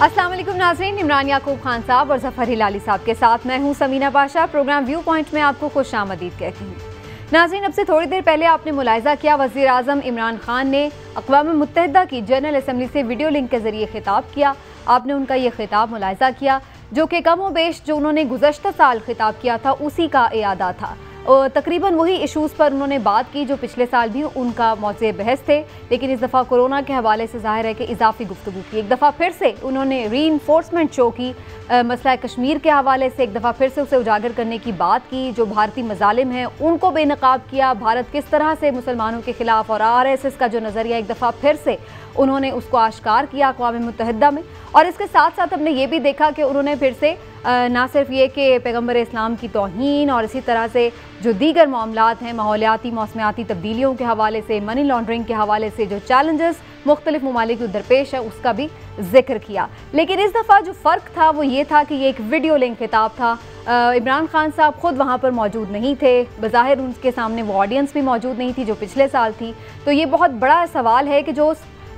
अस्सलाम वालेकुम नाज़रीन, इमरान याकूब खान साहब और ज़फ़र हिलाली साहब के साथ मैं हूं Samina Pasha. Programme viewpoint में आपको खुशामदीद कहती हूँ। नाज़रीन, अब से थोड़ी देर पहले आपने मुलाहिज़ा किया वज़ीर आज़म इमरान खान ने अक़वाम मुत्तहिदा की जनरल असम्बली से वीडियो लिंक के ज़रिए खिताब किया। आपने उनका ये खिताब मुलाहिज़ा किया जो कि कम व बेश जो उन्होंने गुज़श्ता साल खिताब किया था उसी का इयादा था। तकरीबन वही इशूज़ पर उन्होंने बात की जो पिछले साल भी उनका मौज़े बहस थे, लेकिन इस दफ़ा कोरोना के हवाले से ज़ाहिर है कि इजाफी गुफ्तगू की। एक दफ़ा फिर से उन्होंने रीइंफोर्समेंट शो की, मसला कश्मीर के हवाले से एक दफ़ा फिर से उसे उजागर करने की बात की। जो भारतीय मज़ालिम हैं उनको बेनकाब किया, भारत किस तरह से मुसलमानों के ख़िलाफ़ और RSS का जो नज़रिया एक दफ़ा फिर से उन्होंने उसको आश्कार किया अक़वाम मुत्तहिदा में। और इसके साथ साथ हमने ये भी देखा कि उन्होंने फिर से ना सिर्फ ये कि पैगम्बर इस्लाम की तौहीन और इसी तरह से जो दीगर मामलात हैं, माहौलियाती मौसमियाती तब्दीलियों के हवाले से, मनी लॉन्ड्रिंग के हवाले से जो चैलेंजेस मुख्तलिफ ममालिक को दरपेश है उसका भी जिक्र किया। लेकिन इस दफ़ा जो फ़र्क था वो ये था कि ये एक वीडियो लिंक खिताब था। इमरान खान साहब ख़ुद वहाँ पर मौजूद नहीं थे, बज़ाहिर उनके सामने वो ऑडियंस भी मौजूद नहीं थी जो पिछले साल थी। तो ये बहुत बड़ा सवाल है कि जो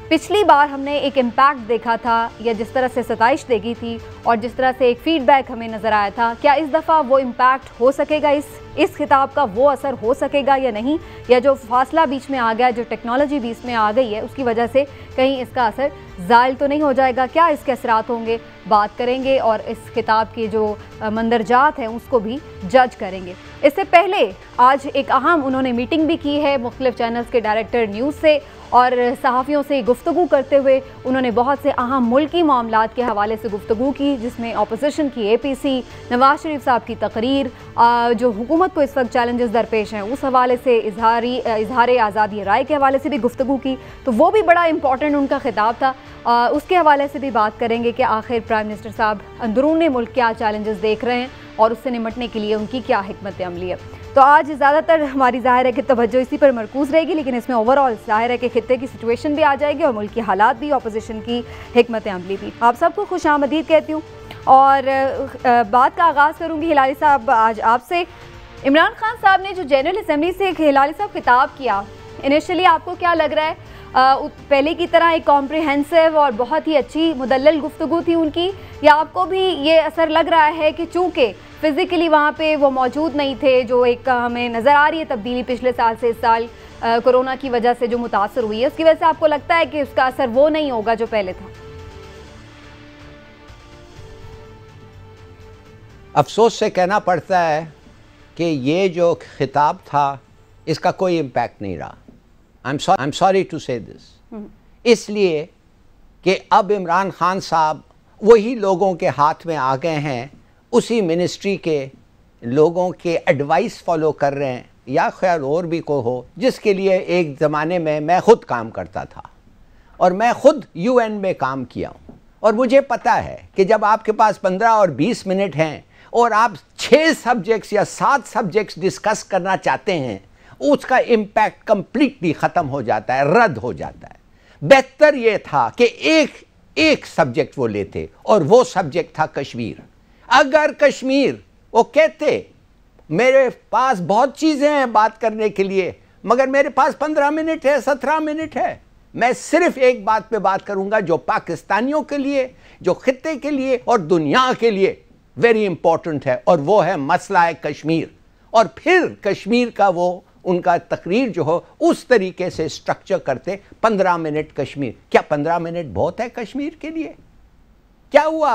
पिछली बार हमने एक इम्पैक्ट देखा था या जिस तरह से सताइश देखी थी और जिस तरह से एक फ़ीडबैक हमें नज़र आया था, क्या इस दफ़ा वो इम्पैक्ट हो सकेगा, इस खिताब का वो असर हो सकेगा या नहीं, या जो फासला बीच में आ गया, जो टेक्नोलॉजी बीच में आ गई है उसकी वजह से कहीं इसका असर ज़ायल तो नहीं हो जाएगा, क्या इसके असरात होंगे, बात करेंगे और इस किताब के जो मंदरजात हैं उसको भी जज करेंगे। इससे पहले आज एक अहम उन्होंने मीटिंग भी की है मुख्तलिफ चैनल्स के डायरेक्टर न्यूज़ से और सहाफ़ियों से गुफ्तगू करते हुए उन्होंने बहुत से अहम मुल्की मामलात के हवाले से गुफ्तगू की, जिसमें अपोजिशन की APC, नवाज शरीफ साहब की तकरीर, जो हुकूमत को इस वक्त चैलेंजेस दरपेश हैं उस हवाले से, इजहार आज़ादी राय के हवाले से भी गुफ्तगू की। तो वो भी बड़ा इंपॉर्टेंट उनका खिताब था। उसके हवाले से भी बात करेंगे कि आखिर प्राइम मिनिस्टर साहब अंदरूनी मुल्क क्या चैलेंजेस देख रहे हैं और उससे निपटने के लिए उनकी क्या हिकमत अमली है। तो आज ज़्यादातर हमारी ज़ाहिर है कि तवज्जो इसी पर मरकूज़ रहेगी, लेकिन इसमें ओवरऑल ज़ाहिर है कि खित्ते की सिचुएशन भी आ जाएगी और मुल्क की हालात भी, अपोजिशन की हिकमत अमली भी। आप सबको खुशामदीद कहती हूँ और बात का आगाज़ करूँगी हिलाली साहब आज आपसे। इमरान खान साहब ने जो जनरल असम्बली से हिलाली साहब खिताब किया, इनिशियली आपको क्या लग रहा है? पहले की तरह एक कॉम्प्रिहेंसिव और बहुत ही अच्छी मुदल्लल गुफ्तगू थी उनकी, या आपको भी ये असर लग रहा है कि चूँकि फ़िज़िकली वहाँ पे वो मौजूद नहीं थे, जो एक हमें नज़र आ रही है तब्दीली पिछले साल से इस साल कोरोना की वजह से जो मुतासर हुई है, उसकी वजह से आपको लगता है कि उसका असर वो नहीं होगा जो पहले था? अफसोस से कहना पड़ता है कि ये जो खिताब था इसका कोई इम्पैक्ट नहीं रहा। आई एम सॉरी टू से दिस, इसलिए कि अब इमरान खान साहब वही लोगों के हाथ में आ गए हैं, उसी मिनिस्ट्री के लोगों के एडवाइस फॉलो कर रहे हैं, या खैर और भी को हो, जिसके लिए एक ज़माने में मैं ख़ुद काम करता था और मैं ख़ुद UN में काम किया हूँ। और मुझे पता है कि जब आपके पास 15 और 20 मिनट हैं और आप 6 सब्जेक्ट्स या 7 सब्जेक्ट्स डिस्कस करना चाहते हैं, उसका इम्पैक्ट कंप्लीटली ख़त्म हो जाता है, रद्द हो जाता है। बेहतर ये था कि एक सब्जेक्ट वो लेते और वो सब्जेक्ट था कश्मीर। अगर कश्मीर वो कहते मेरे पास बहुत चीज़ें हैं बात करने के लिए, मगर मेरे पास 15 मिनट है, 17 मिनट है, मैं सिर्फ एक बात पे बात करूंगा जो पाकिस्तानियों के लिए, जो खित्ते के लिए और दुनिया के लिए वेरी इंपॉर्टेंट है, और वो है मसला है कश्मीर। और फिर कश्मीर का वो उनका तकरीर जो हो उस तरीके से स्ट्रक्चर करते। 15 मिनट कश्मीर, क्या 15 मिनट बहुत है कश्मीर के लिए? क्या हुआ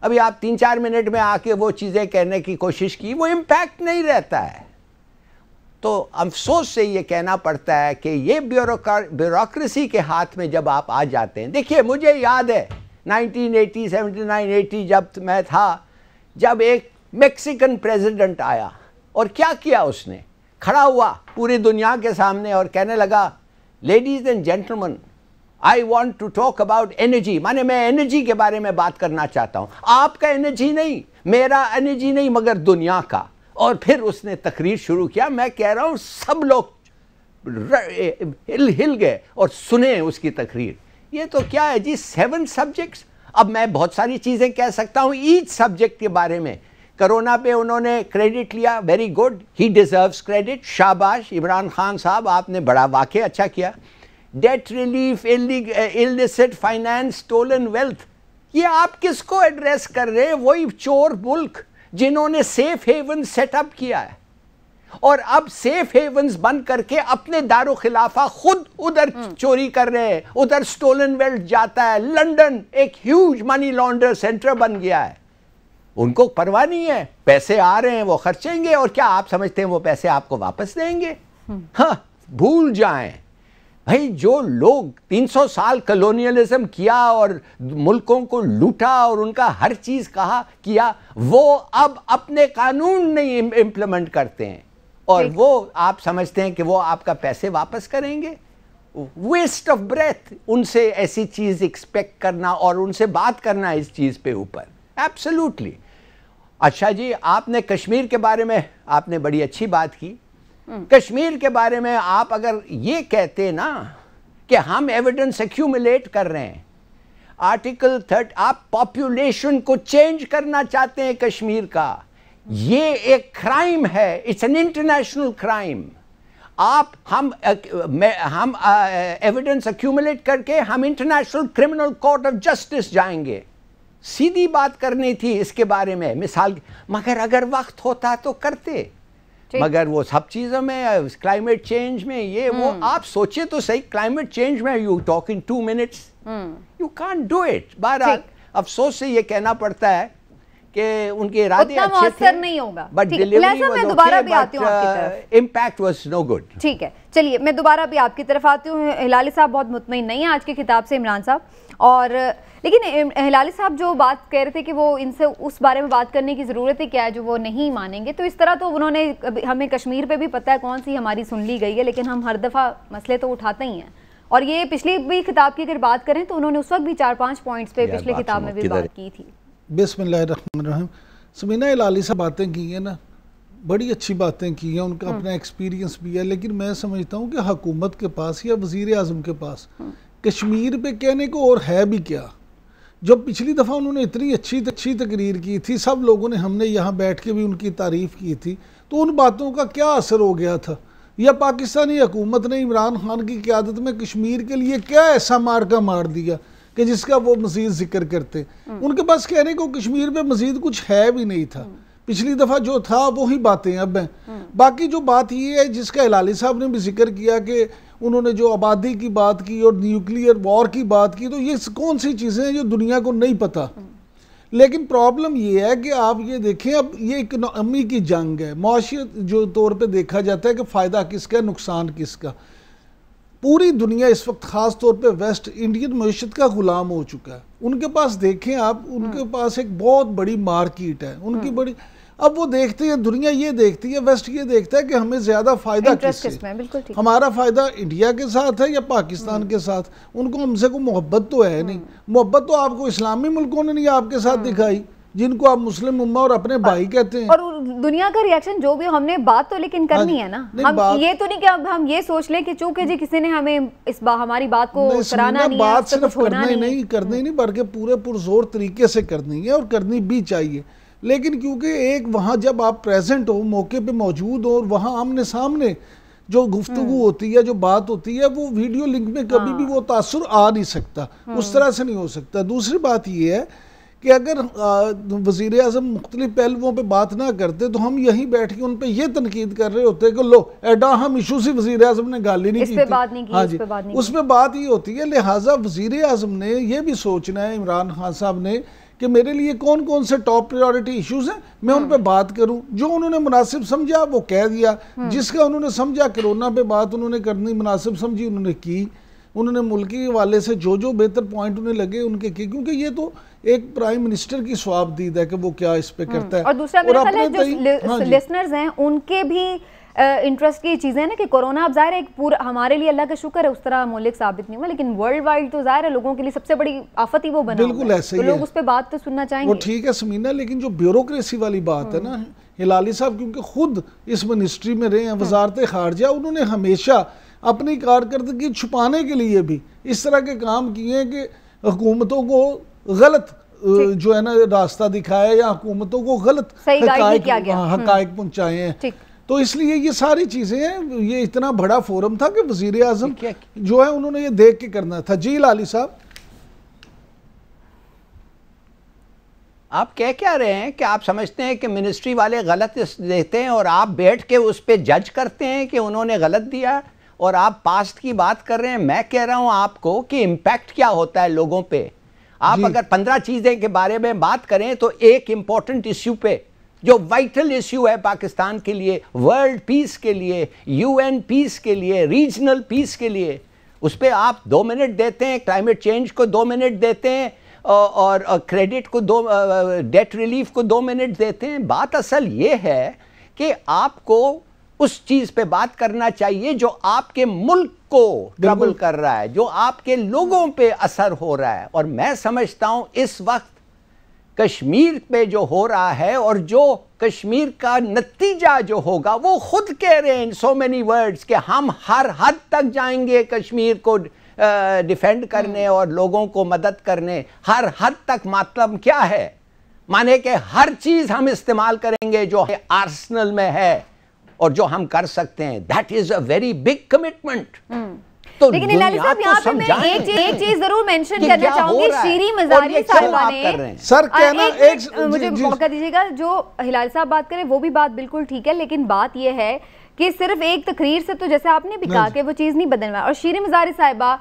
अभी आप 3-4 मिनट में आके वो चीज़ें कहने की कोशिश की, वो इम्पैक्ट नहीं रहता है। तो अफसोस से ये कहना पड़ता है कि ये ब्यूरोक्रेसी के हाथ में जब आप आ जाते हैं। देखिए, मुझे याद है 1980, 79, 80 जब मैं था, जब एक मैक्सिकन प्रेसिडेंट आया और क्या किया उसने, खड़ा हुआ पूरी दुनिया के सामने और कहने लगा, ladies and gentleman, I want to talk about energy. माने मैं एनर्जी के बारे में बात करना चाहता हूँ, आपका एनर्जी नहीं, मेरा एनर्जी नहीं, मगर दुनिया का। और फिर उसने तकरीर शुरू किया। मैं कह रहा हूँ सब लोग हिल गए और सुने उसकी तकरीर। ये तो क्या है जी, 7 सब्जेक्ट्स। अब मैं बहुत सारी चीज़ें कह सकता हूँ ईच सब्जेक्ट के बारे में। कोरोना पे उन्होंने क्रेडिट लिया, very good, he deserves credit, शाबाश इमरान खान साहब, आपने बड़ा वाकई अच्छा किया। Debt relief, illicit finance, stolen wealth, ये आप किसको एड्रेस कर रहे हैं? वही चोर मुल्क जिन्होंने सेफ हेवन सेटअप किया है और अब सेफ हेवन्स बंद करके अपने दारो खिलाफा खुद उधर चोरी कर रहे हैं। उधर स्टोलन वेल्थ जाता है। लंदन एक ह्यूज मनी लॉन्डर सेंटर बन गया है। उनको परवाह नहीं है, पैसे आ रहे हैं वो खर्चेंगे, और क्या आप समझते हैं वो पैसे आपको वापस देंगे? हाँ, भूल जाएं भाई। जो लोग 300 साल कॉलोनियलिज्म किया और मुल्कों को लूटा और उनका हर चीज किया, वो अब अपने कानून नहीं इंप्लीमेंट करते हैं और वो आप समझते हैं कि वो आपका पैसे वापस करेंगे? वेस्ट ऑफ ब्रेथ उनसे ऐसी चीज एक्सपेक्ट करना और उनसे बात करना इस चीज पे ऊपर, एब्सोल्युटली। अच्छा जी, आपने कश्मीर के बारे में आपने बड़ी अच्छी बात की। कश्मीर के बारे में आप अगर ये कहते ना कि हम एविडेंस एक्यूमुलेट कर रहे हैं, आर्टिकल 30, आप पॉपुलेशन को चेंज करना चाहते हैं कश्मीर का, ये एक क्राइम है, इट्स एन इंटरनेशनल क्राइम। हम एविडेंस एक्यूमुलेट करके हम international criminal court of justice जाएंगे। सीधी बात करनी थी इसके बारे में, मिसाल, मगर अगर वक्त होता तो करते, मगर वो सब चीज़ों में, क्लाइमेट चेंज में, ये वो आप सोचे तो सही। क्लाइमेट चेंज में you talk in 2 minutes, you can't do it. बहरहाल अफसोस से ये कहना पड़ता है कि उनके इरादे अच्छे थे, नहीं होगा, बट डिलीवरी वाज दोबारा भी आती हूं आपकी तरफ। Impact was no good. ठीक है, चलिए मैं दोबारा भी आपकी तरफ आती हूँ। हिलाली साहब बहुत मुतमईन नहीं है आज के खिताब से, इमरान साहब, और लेकिन हिलाली साहब जो बात कह रहे थे कि वो इनसे उस बारे में बात करने की ज़रूरत है क्या है जो वो नहीं मानेंगे, तो इस तरह तो उन्होंने, हमें कश्मीर पे भी पता है कौन सी हमारी सुन ली गई है, लेकिन हम हर दफ़ा मसले तो उठाते ही हैं। और ये पिछली भी खिताब की अगर बात करें तो उन्होंने उस वक्त भी 4-5 पॉइंट्स पे पिछले खिताब में भी बात की थी। बिस्मिल्लाहिर्रहमानिर्रहीम। समीना हिलाली साहब बातें की हैं ना, बड़ी अच्छी बातें की हैं, उनका अपना एक्सपीरियंस भी है, लेकिन मैं समझता हूँ कि हुकूमत के पास या वज़ीर आज़म के पास कश्मीर पे कहने को और है भी क्या। जब पिछली दफ़ा उन्होंने इतनी अच्छी तकरीर की थी, सब लोगों ने, हमने यहाँ बैठ के भी उनकी तारीफ़ की थी, तो उन बातों का क्या असर हो गया था? या पाकिस्तानी हुकूमत ने इमरान खान की क़यादत में कश्मीर के लिए क्या ऐसा मार्का मार दिया कि जिसका वो मज़ीद जिक्र करते? उनके पास कहने को कश्मीर पे मज़ीद कुछ है भी नहीं था। पिछली दफ़ा जो था वही बातें अब हैं। बाकी जो बात ये है जिसका हिलाली साहब ने भी जिक्र किया कि उन्होंने जो आबादी की बात की और न्यूक्लियर वॉर की बात की, तो ये कौन सी चीज़ें हैं जो दुनिया को नहीं पता। लेकिन प्रॉब्लम ये है कि आप ये देखें, अब ये इकनॉमी की जंग है, माशियत जो तौर पे देखा जाता है कि फ़ायदा किसका, नुकसान किसका। पूरी दुनिया इस वक्त ख़ास तौर पे वेस्ट इंडियन मईशत का ग़ुलाम हो चुका है। उनके पास देखें आप, उनके पास एक बहुत बड़ी मार्केट है, उनकी बड़ी, अब वो देखते हैं, दुनिया ये देखती है, वेस्ट ये देखता है कि हमें ज़्यादा फ़ायदा किससे, हमारा फ़ायदा इंडिया के साथ है या पाकिस्तान के साथ। उनको हमसे कोई मोहब्बत तो है नहीं। मोहब्बत तो आपको इस्लामी मुल्कों ने नहीं आपके साथ दिखाई, जिनको आप मुस्लिम उम्मा और अपने भाई कहते हैं। और दुनिया का रिएक्शन जो भी, हमने बात तो लेकिन करनी है ना, हम ये तो नहीं कि अब हम ये सोच लें कि चूंकि जी किसी ने हमें हमारी बात को सराहना नहीं, बात सिर्फ करना ही नहीं बल्कि पूरे पुरजोर तरीके से करनी है और करनी भी चाहिए। लेकिन क्योंकि एक वहाँ जब आप प्रेजेंट हो, मौके पे मौजूद हो, और वहाँ आमने सामने जो गुफ्तगू होती है, जो बात होती है, वो वीडियो लिंक में कभी भी वो तासुर आ नहीं सकता, उस तरह से नहीं हो सकता। दूसरी बात ये है कि अगर वज़ीर आज़म मुख्तलिफ पहलुओं पे बात ना करते तो हम यहीं बैठ के उन पे ये तनकीद कर रहे होते कि लो एडा हम इशू से वज़ीर आज़म ने गाली नहीं की थी। हाँ जी, उस पर बात ये होती है। लिहाजा वज़ीर आज़म ने ये भी सोचना है, इमरान खान साहब ने, कि मेरे लिए कौन कौन से टॉप प्रायोरिटी इश्यूज हैं, मैं उन पे बात करूं। जो उन्होंने मुनासिब समझा वो कह दिया, जिसका उन्होंने समझा कोरोना पे बात उन्होंने करनी मुनासिब समझी उन्होंने की। उन्होंने मुल्की हवाले से जो जो बेहतर पॉइंट उन्हें लगे उनके किए, क्योंकि ये तो एक प्राइम मिनिस्टर की स्वाबदीद है कि वो क्या इस पे करता है। और दूसरा मेरा ख्याल है जो लिसनर्स हैं उनके भी इंटरेस्ट की चीज़ें हैं ना, कि कोरोना अब ज़ाहिर है एक पूरा, हमारे लिए अल्लाह का शुक्र है उस तरह मौलिक साबित नहीं हुआ, लेकिन वर्ल्ड वाइड तो ज़ाहिर है लोगों के लिए सबसे बड़ी आफत ही वो बना। बिल्कुल ऐसे ही तो लोग उस पर बात तो सुनना चाहेंगे। वो ठीक है समीना, लेकिन जो ब्यूरोक्रेसी वाली बात है ना, हिलाली साहब क्योंकि खुद इस मिनिस्ट्री में रहे हैं, वजारत खारजा, उन्होंने हमेशा अपनी कारकर्दगी छुपाने के लिए भी इस तरह के काम किए हैं कि हुकूमतों को गलत जो है ना रास्ता दिखाया या हुकूमतों को गलत हकायक पहुंचाए हैं। तो इसलिए ये सारी चीज़ें हैं। ये इतना बड़ा फोरम था कि वज़ीर आज़म जो है उन्होंने ये देख के करना था। जी लाली साहब। आप कह क्या रहे हैं कि आप समझते हैं कि मिनिस्ट्री वाले गलत देते हैं और आप बैठ के उस पर जज करते हैं कि उन्होंने गलत दिया, और आप पास्ट की बात कर रहे हैं। मैं कह रहा हूं आपको कि इम्पैक्ट क्या होता है लोगों पे। आप अगर 15 चीजें के बारे में बात करें तो एक इंपॉर्टेंट इश्यू पे जो वाइटल इश्यू है पाकिस्तान के लिए, वर्ल्ड पीस के लिए, यूएन पीस के लिए, रीजनल पीस के लिए, उस पर आप 2 मिनट देते हैं, क्लाइमेट चेंज को 2 मिनट देते हैं, और क्रेडिट को डेट रिलीफ को 2 मिनट देते हैं। बात असल ये है कि आपको उस चीज पे बात करना चाहिए जो आपके मुल्क को ट्रबल कर रहा है, जो आपके लोगों पे असर हो रहा है। और मैं समझता हूं इस वक्त कश्मीर पे जो हो रहा है और जो कश्मीर का नतीजा जो होगा, वो खुद कह रहे हैं इन सो मेनी वर्ड्स कि हम हर हद तक जाएंगे कश्मीर को डिफेंड करने और लोगों को मदद करने। हर हद तक मतलब क्या है? माने कि हर चीज हम इस्तेमाल करेंगे जो आर्सेनल में है और जो हम कर सकते हैं। That is a very big commitment. तो लेकिन इलाली साहब यहाँ पे मैं एक चीज जरूर मेंशन करना चाहूंगी। शीरी मजारी साहिबा ने, सर कहना एक मुझे मौका दीजिएगा, जो हिलाल साहब बात करें वो भी बात बिल्कुल ठीक है, लेकिन बात ये है कि सिर्फ एक तकरीर से तो जैसे आपने भी कहा कि वो चीज़ नहीं बदलना। और शीरी मजारी साहिबा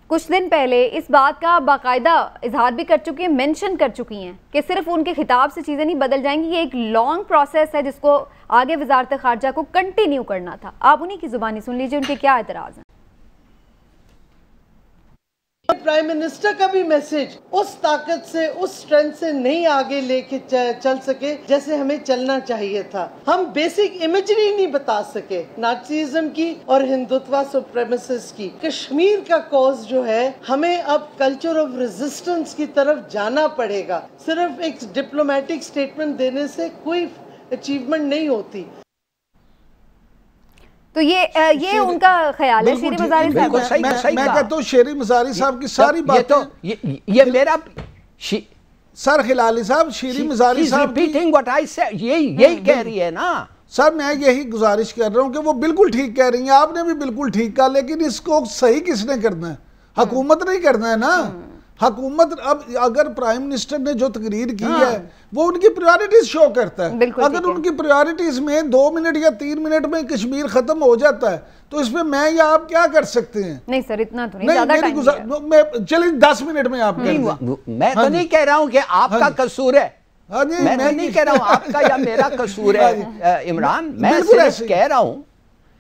कुछ दिन पहले इस बात का बाकायदा इजहार भी कर चुकी हैं, मेंशन कर चुकी हैं कि सिर्फ उनके खिताब से चीज़ें नहीं बदल जाएंगी, ये एक लॉन्ग प्रोसेस है जिसको आगे वजारत खारजा को कंटिन्यू करना था। आप उन्हीं की जुबानी सुन लीजिए उनके क्या एतराज़ हैं। प्राइम मिनिस्टर का भी मैसेज उस ताकत से, उस स्ट्रेंथ से नहीं आगे लेके चल सके जैसे हमें चलना चाहिए था। हम बेसिक इमेजरी नहीं बता सके नाजीज्म की और हिंदुत्व सुप्रीमेसिस्ट की। कश्मीर का कॉज जो है, हमें अब कल्चर ऑफ रेजिस्टेंस की तरफ जाना पड़ेगा। सिर्फ एक डिप्लोमेटिक स्टेटमेंट देने से कोई अचीवमेंट नहीं होती। तो ये उनका ख्याल है शीरी मजारी साहब। मैं कहता हूँ शेरी मजारी साहब की सारी बातें ये मेरा सर हिलाली साहब, शीरी मजारी साहब रिपीटिंग व्हाट आई सेड, यही कह रही है ना सर। मैं यही गुजारिश कर रहा हूँ कि वो बिल्कुल ठीक कह रही हैं, आपने भी बिल्कुल ठीक कहा, लेकिन इसको सही किसने करना है? हुकूमत नहीं करना है ना। हुकूमत अब अगर प्राइम मिनिस्टर ने जो तकरीर की है वो उनकी प्रायोरिटीज शो करता है। अगर उनकी प्रायोरिटीज में 2 मिनट या 3 मिनट में कश्मीर खत्म हो जाता है तो इसमें मैं या आप क्या कर सकते हैं? नहीं सर, इतना तो नहीं, ज्यादा टाइम चलिए 10 मिनट में आप मैं तो नहीं कह रहा हूं कि आपका कसूर है। मैं तो नहीं कह रहा हूं आपका या मेरा कसूर है इमरान। मैं सिर्फ कह रहा हूं,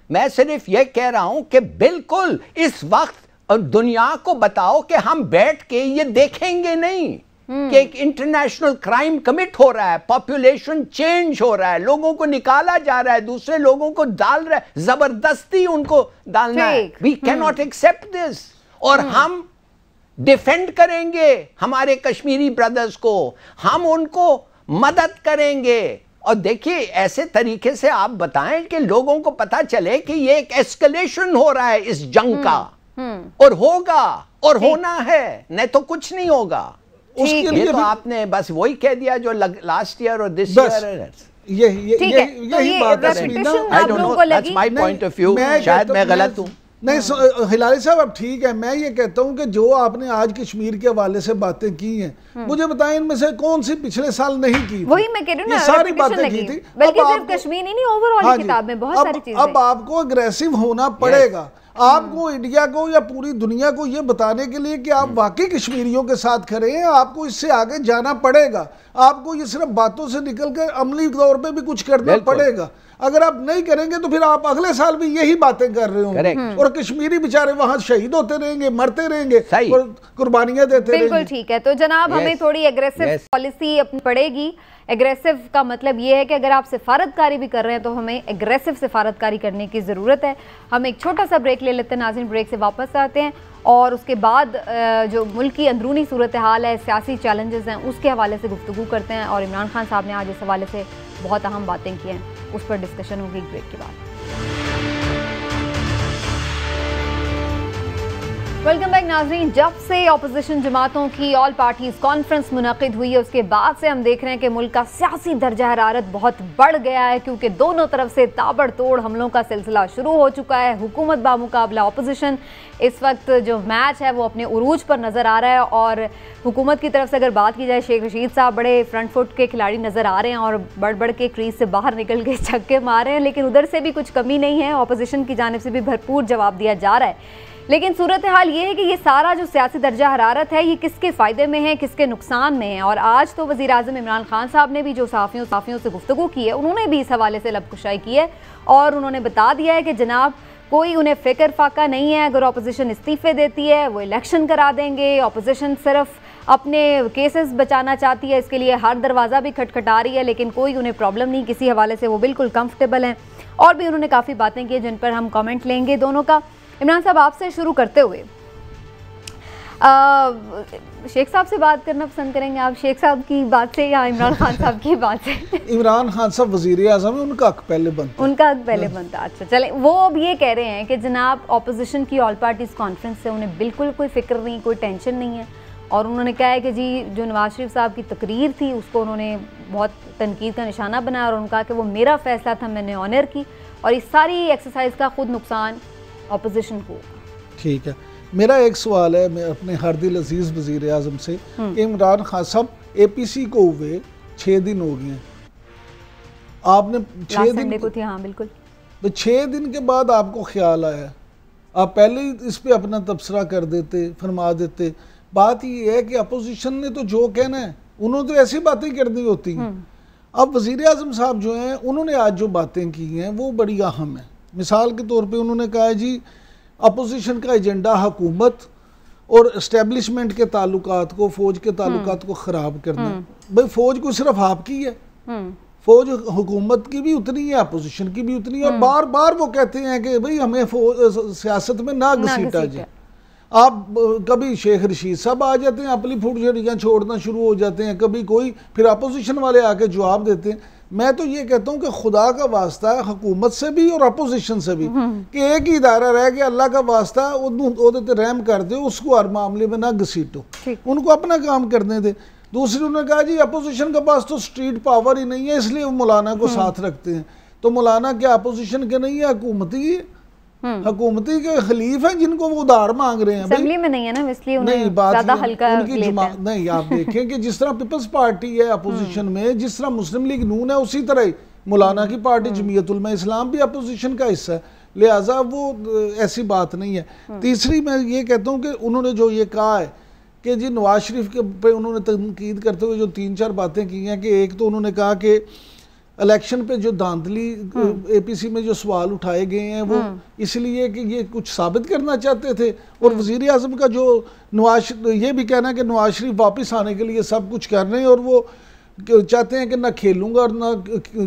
मैं सिर्फ ये कह रहा हूं कि बिल्कुल इस वक्त और दुनिया को बताओ कि हम बैठ के ये देखेंगे नहीं कि एक इंटरनेशनल क्राइम कमिट हो रहा है, पॉपुलेशन चेंज हो रहा है, लोगों को निकाला जा रहा है, दूसरे लोगों को डाल रहा है, जबरदस्ती उनको डालना है। We can not accept this. और हम डिफेंड करेंगे हमारे कश्मीरी ब्रदर्स को, हम उनको मदद करेंगे। और देखिए ऐसे तरीके से आप बताएं कि लोगों को पता चले कि ये एक एस्केलेशन हो रहा है इस जंग का, और होगा और होना है, नहीं तो कुछ नहीं होगा। उसके लिए तो आपने बस वही कह दिया जो लास्ट ईयर और दिस ईयर। यही बात है। I don't know, that's my point of view. शायद मैं गलत हूं। नहीं हिलाली साहब, अब ठीक है, मैं ये कहता हूं कि जो आपने आज कश्मीर के हवाले से बातें की हैं, मुझे बताएं इनमें से कौन सी पिछले साल नहीं की? वही मैं कह रही हूं ना, सारी बातें की थी। बल्कि सिर्फ कश्मीर ही नहीं, ओवरऑल किताब में बहुत सारी चीजें। अब आपको अग्रेसिव होना पड़ेगा। आपको इंडिया को या पूरी दुनिया को ये बताने के लिए कि आप वाकई कश्मीरियों के साथ खड़े हैं, आपको इससे आगे जाना पड़ेगा। आपको ये सिर्फ बातों से निकलकर अमली तौर पे भी कुछ करना पड़ेगा। अगर आप नहीं करेंगे तो फिर आप अगले साल भी यही बातें कर रहे होंगे और कश्मीरी बेचारे वहां शहीद होते रहेंगे, मरते रहेंगे और कुर्बानियां देते रहेंगे। बिल्कुल ठीक है। तो जनाब हमें थोड़ी एग्रेसिव पॉलिसी अपनी पड़ेगी। एग्रेसिव का मतलब ये है कि अगर आप सिफारतकारी भी कर रहे हैं तो हमें एग्रेसिव सिफारतकारी करने की ज़रूरत है। हम एक छोटा सा ब्रेक ले लेते हैं नाज़रीन, ब्रेक से वापस आते हैं और उसके बाद जो मुल्क की अंदरूनी सूरत हाल है, सियासी चैलेंजेस हैं, उसके हवाले से गुफ्तगू करते हैं। और इमरान खान साहब ने आज इस हवाले से बहुत अहम बातें की हैं, उस पर डिस्कशन होगी ब्रेक के बाद। वेलकम बैक नाज़रीन। जब से ऑपोजिशन जमातों की ऑल पार्टीज कॉन्फ्रेंस मुनक़िद हुई है उसके बाद से हम देख रहे हैं कि मुल्क का सियासी दर्जा हरारत बहुत बढ़ गया है, क्योंकि दोनों तरफ से ताबड़तोड़ हमलों का सिलसिला शुरू हो चुका है। हुकूमत बामुकाबला ऑपोजिशन, इस वक्त जो मैच है वो अपने उरूज पर नज़र आ रहा है। और हुकूमत की तरफ से अगर बात की जाए, शेख रशीद साहब बड़े फ्रंट फुट के खिलाड़ी नज़र आ रहे हैं और बढ़ बढ़ के क्रीज से बाहर निकल के छक्के मार रहे हैं, लेकिन उधर से भी कुछ कमी नहीं है, ऑपोजिशन की जानिब से भी भरपूर जवाब दिया जा रहा है। लेकिन सूरत हाल ये है कि ये सारा जो सियासी दर्जा हरारत है ये किसके फ़ायदे में है, किसके नुकसान में है। और आज तो वज़ीर आज़म इमरान खान साहब ने भी जो सहाफ़ियों से गुफ्तगू की है, उन्होंने भी इस हवाले से लबकुशाई की है और उन्होंने बता दिया है कि जनाब कोई उन्हें फ़िक्र फाका नहीं है। अगर अपोजिशन इस्तीफ़े देती है वो इलेक्शन करा देंगे। अपोजिशन सिर्फ अपने केसेस बचाना चाहती है, इसके लिए हर दरवाज़ा भी खटखटा रही है, लेकिन कोई उन्हें प्रॉब्लम नहीं, किसी हवाले से वो बिल्कुल कंफर्टेबल हैं। और भी उन्होंने काफ़ी बातें की जिन पर हम कमेंट लेंगे दोनों का। इमरान साहब, आपसे शुरू करते हुए शेख साहब से बात करना पसंद करेंगे आप? शेख साहब की बात से या इमरान खान साहब की बात से? इमरान खान साहब वज़ीर आज़म है, उनका हक पहले बनता है। उनका हक पहले बनता। अच्छा चले, वो अब ये कह रहे हैं कि जनाब ऑपोजिशन की ऑल पार्टीज़ कॉन्फ्रेंस से उन्हें बिल्कुल कोई फ़िक्र नहीं, कोई टेंशन नहीं है। और उन्होंने कहा है कि जी जो नवाज शरीफ साहब की तकरीर थी उसको उन्होंने बहुत तनकीद का निशाना बनाया और उन्होंने कहा कि वो मेरा फ़ैसला था, मैंने ऑनर की, और इस सारी एक्सरसाइज का खुद नुकसान ऑपोजिशन को। ठीक है, मेरा एक सवाल है मैं अपने हर दिल अजीज़ वज़ीर आज़म से कि इमरान खान साहब APC को हुए 6 दिन हो गए हैं, आपने 6 दिन को थी, हाँ बिल्कुल, तो 6 दिन के बाद आपको ख्याल आया, आप पहले ही इस पे अपना तबसरा कर देते, फरमा देते। बात ये है कि अपोजिशन ने तो जो कहना है उन्होंने तो ऐसी बातें करनी होती हैं। अब वज़ीर आज़म साहब जो हैं उन्होंने आज जो बातें की हैं वो बड़ी अहम है। मिसाल के तौर पे उन्होंने कहा है जी अपोजिशन का एजेंडा हुकूमत और इस्टेब्लिशमेंट के ताल्लुकात को, फ़ौज के ताल्लुकात को ख़राब करना। भाई फ़ौज को सिर्फ आपकी है, फ़ौज हुकूमत की भी उतनी है, अपोजिशन की भी उतनी है। और बार बार वो कहते हैं कि भाई हमें सियासत में ना घसीटा जाए। आप कभी शेख रशीद साहब आ जाते हैं, अपनी फुटझड़ियाँ छोड़ना शुरू हो जाते हैं, कभी कोई, फिर अपोजिशन वाले आके जवाब देते हैं। मैं तो ये कहता हूँ कि खुदा का वास्ता है हुकूमत से भी और अपोजिशन से भी कि एक ही इदारा रह गया, अल्लाह का वास्ता उन्होंने रहम कर दो, उसको हर मामले में ना घसीटो, उनको अपना काम करने दे। दूसरी उन्होंने कहा जी अपोजिशन के पास तो स्ट्रीट पावर ही नहीं है, इसलिए वो मौलाना को साथ रखते हैं। तो मौलाना क्या अपोजिशन के नहीं है, हुकूमती है, हुकूमती के खलीफ हैं जिनको वो उधार मांग रहे हैं। असेंबली में नहीं है ना, इसलिए नहीं, बात ज़्यादा हल्का उनकी नहीं। आप देखें कि जिस तरह पीपल्स पार्टी है अपोजिशन में, जिस तरह मुस्लिम लीग नून है, उसी तरह ही मौलाना की पार्टी जमीयत उलमा इस्लाम भी अपोजिशन का हिस्सा है, लिहाजा वो ऐसी बात नहीं है। तीसरी मैं ये कहता हूँ कि उन्होंने जो ये कहा है कि जी नवाज शरीफ के पे उन्होंने तनकीद करते हुए जो 3-4 बातें की हैं कि एक तो उन्होंने कहा कि इलेक्शन पे जो धांधली APC में जो सवाल उठाए गए हैं वो इसलिए कि ये कुछ साबित करना चाहते थे। और वज़ीर आज़म का जो ये भी कहना है कि नवाज शरीफ वापस आने के लिए सब कुछ कर रहे हैं और वो चाहते हैं कि ना खेलूंगा और ना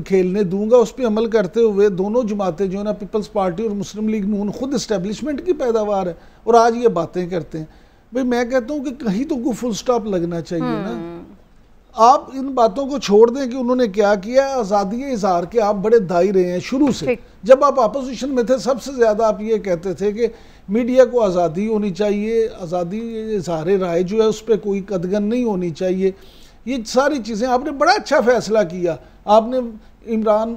खेलने दूंगा, उस पर अमल करते हुए दोनों जमातें जो है ना, पीपल्स पार्टी और मुस्लिम लीग नून, खुद इस्टेब्लिशमेंट की पैदावार है और आज ये बातें करते हैं। भाई मैं कहता हूँ कि कहीं तो कोई फुल स्टॉप लगना चाहिए ना। आप इन बातों को छोड़ दें कि उन्होंने क्या किया। आज़ादी इज़हार के आप बड़े दाई रहे हैं शुरू से, जब आप अपोजिशन में थे सबसे ज़्यादा आप ये कहते थे कि मीडिया को आज़ादी होनी चाहिए, आज़ादी इज़हार राय जो है उस पर कोई कदगन नहीं होनी चाहिए। ये सारी चीज़ें आपने बड़ा अच्छा फ़ैसला किया। आपने इमरान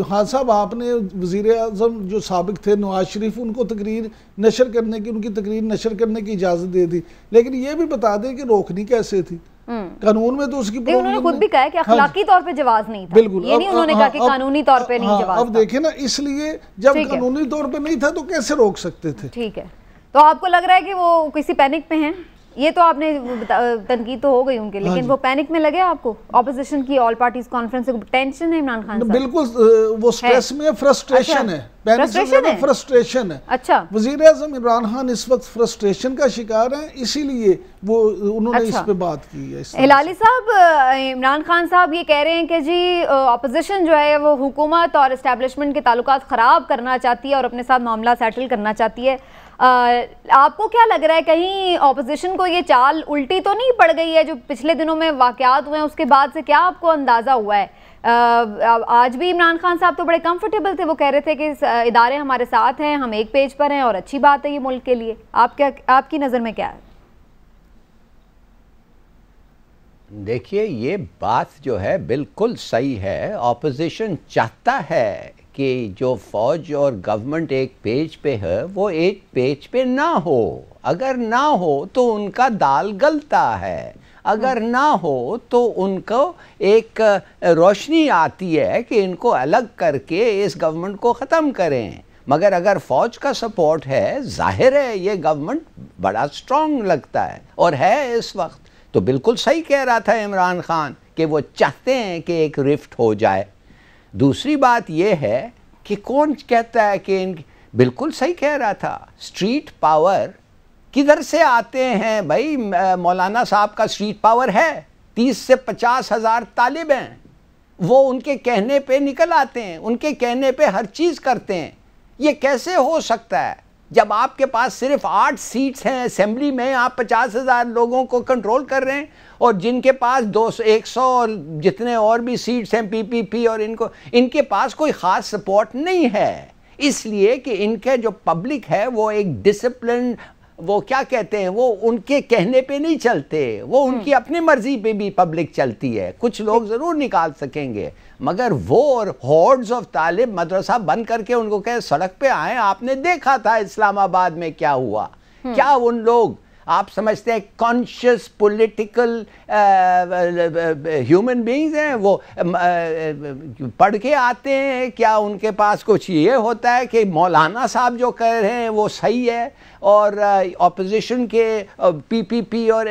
खान साहब, आपने वज़ीर आज़म जो साबिक थे नवाज शरीफ, उनको तकरीर नशर करने की, उनकी तकरीर नशर करने की इजाज़त दे दी, लेकिन ये भी बता दें कि रोकनी कैसे थी। कानून में तो उसकी उन्होंने खुद भी कहा है कि अखलाकी तौर पे जवाब नहीं था। बिल्कुल, ये नहीं उन्होंने कहा कि कानूनी तौर पे नहीं जवाब। अब देखें ना, इसलिए जब कानूनी तौर पे नहीं था तो कैसे रोक सकते थे। ठीक है, तो आपको लग रहा है कि वो किसी पैनिक में हैं? ये तो आपने तनकीद तो हो गई उनके, लेकिन वो पैनिक में लगे आपको? ऑपोजिशन की ऑल पार्टीज कॉन्फ्रेंस से टेंशन है इमरान खान साहब? बिल्कुल, वो स्ट्रेस में फ्रस्ट्रेशन है, फ्रस्ट्रेशन है। अच्छा, वज़ीर आज़म इमरान खान इस वक्त फ्रस्ट्रेशन का शिकार हैं, इसीलिए वो उन्होंने इस पे बात की है। हिलाली साहब, इमरान खान साहब ये कह रहे हैं कि जी ऑपोजिशन जो है वो हुकूमत और एस्टेब्लिशमेंट के ताल्लुकात ख़राब करना चाहती है और अपने साथ मामला सेटल करना चाहती है। आपको क्या लग रहा है, कहीं ऑपोजिशन को ये चाल उल्टी तो नहीं पड़ गई है? जो पिछले दिनों में वाक़यात हुए हैं उसके बाद से क्या आपको अंदाज़ा हुआ है आज भी इमरान खान साहब तो बड़े कंफर्टेबल थे, वो कह रहे थे कि इदारे हमारे साथ हैं, हम एक पेज पर हैं और अच्छी बात है ये मुल्क के लिए। आपकी नज़र में क्या है? देखिए, ये बात जो है बिल्कुल सही है। ऑपोजिशन चाहता है कि जो फौज और गवर्नमेंट एक पेज पे है वो एक पेज पे ना हो। अगर ना हो तो उनका दाल गलता है, अगर ना हो तो उनको एक रोशनी आती है कि इनको अलग करके इस गवर्नमेंट को ख़त्म करें। मगर अगर फौज का सपोर्ट है, जाहिर है ये गवर्नमेंट बड़ा स्ट्रांग लगता है और है इस वक्त। तो बिल्कुल सही कह रहा था इमरान खान कि वो चाहते हैं कि एक रिफ्ट हो जाए। दूसरी बात यह है कि कौन कहता है कि बिल्कुल सही कह रहा था, स्ट्रीट पावर किधर से आते हैं भाई? मौलाना साहब का स्ट्रीट पावर है, 30 से 50 हज़ार तालिब हैं, वो उनके कहने पे निकल आते हैं, उनके कहने पे हर चीज़ करते हैं। ये कैसे हो सकता है जब आपके पास सिर्फ 8 सीट्स हैं असेंबली में, आप 50,000 लोगों को कंट्रोल कर रहे हैं, और जिनके पास 200 100 और जितने और भी सीट्स हैं पीपीपी और इनके पास कोई ख़ास सपोर्ट नहीं है। इसलिए कि इनके जो पब्लिक है वो एक डिसिप्लिन, वो क्या कहते हैं, वो उनके कहने पे नहीं चलते, वो उनकी अपनी मर्जी पे भी पब्लिक चलती है। कुछ लोग ज़रूर निकाल सकेंगे, मगर वो और हॉर्ड्स ऑफ तालिब मदरसा बंद करके उनको कहे सड़क पे आए। आपने देखा था इस्लामाबाद में क्या हुआ। क्या उन लोग, आप समझते हैं कॉन्शियस पॉलिटिकल ह्यूमन बीइंग्स हैं? वो पढ़ के आते हैं क्या? उनके पास कुछ ये होता है कि मौलाना साहब जो कह रहे हैं वो सही है और ऑपोजिशन के पीपीपी और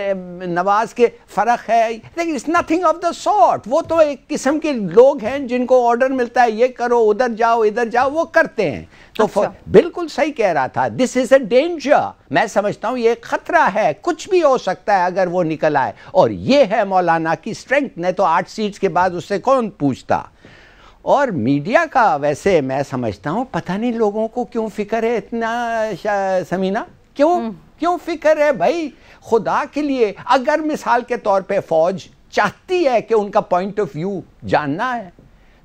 नवाज के फ़र्क है? लेकिन it's nothing of the sort. वो तो एक किस्म के लोग हैं जिनको ऑर्डर मिलता है ये करो, उधर जाओ, इधर जाओ, वो करते हैं। तो अच्छा। बिल्कुल सही कह रहा था, दिस इज अ डेंजर। मैं समझता हूँ ये खतरा है, कुछ भी हो सकता है अगर वो निकल आए, और ये है मौलाना की स्ट्रेंथ। नहीं तो 8 सीट्स के बाद उससे कौन पूछता। और मीडिया का वैसे मैं समझता हूँ पता नहीं लोगों को क्यों फिक्र है इतना समीना, क्यों फिक्र है भाई? खुदा के लिए, अगर मिसाल के तौर पे फौज चाहती है कि उनका पॉइंट ऑफ व्यू जानना है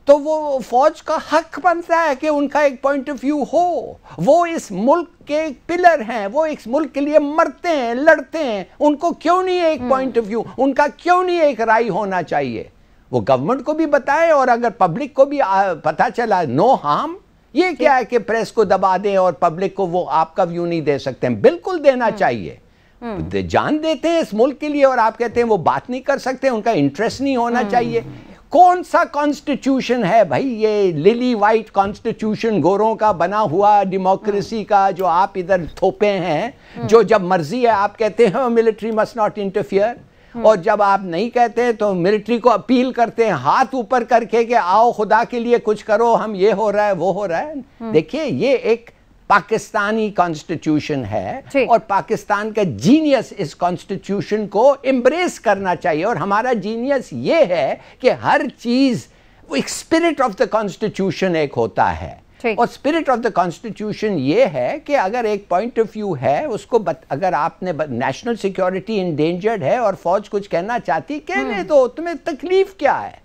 तो वो फौज का हक बनता है कि उनका एक पॉइंट ऑफ व्यू हो। वो इस मुल्क के पिलर हैं, वो इस मुल्क के लिए मरते हैं, लड़ते हैं। उनको क्यों नहीं एक पॉइंट ऑफ व्यू, उनका क्यों नहीं एक राय होना चाहिए? वो गवर्नमेंट को भी बताएं और अगर पब्लिक को भी पता चला, नो हार्म। ये क्या है कि प्रेस को दबा दें और पब्लिक को वो आपका व्यू नहीं दे सकते हैं? बिल्कुल देना चाहिए। जान देते हैं इस मुल्क के लिए और आप कहते हैं वो बात नहीं कर सकते, उनका इंटरेस्ट नहीं होना चाहिए। कौन सा कॉन्स्टिट्यूशन है भाई ये लिली वाइट कॉन्स्टिट्यूशन, गोरों का बना हुआ डेमोक्रेसी का, जो आप इधर थोपे हैं, जो जब मर्जी है आप कहते हैं मिलिट्री मस्ट नॉट इंटरफियर, और जब आप नहीं कहते तो मिलिट्री को अपील करते हैं हाथ ऊपर करके कि आओ खुदा के लिए कुछ करो, हम ये हो रहा है वो हो रहा है। देखिए ये एक पाकिस्तानी कॉन्स्टिट्यूशन है और पाकिस्तान का जीनियस इस कॉन्स्टिट्यूशन को एम्ब्रेस करना चाहिए। और हमारा जीनियस ये है कि हर चीज, वो एक स्पिरिट ऑफ द कॉन्स्टिट्यूशन एक होता है, और स्पिरिट ऑफ द कॉन्स्टिट्यूशन ये है कि अगर एक पॉइंट ऑफ व्यू है उसको अगर आपने नेशनल सिक्योरिटी इंडेंजर्ड है और फौज कुछ कहना चाहती, कहने दो, तुम्हें तकलीफ क्या है?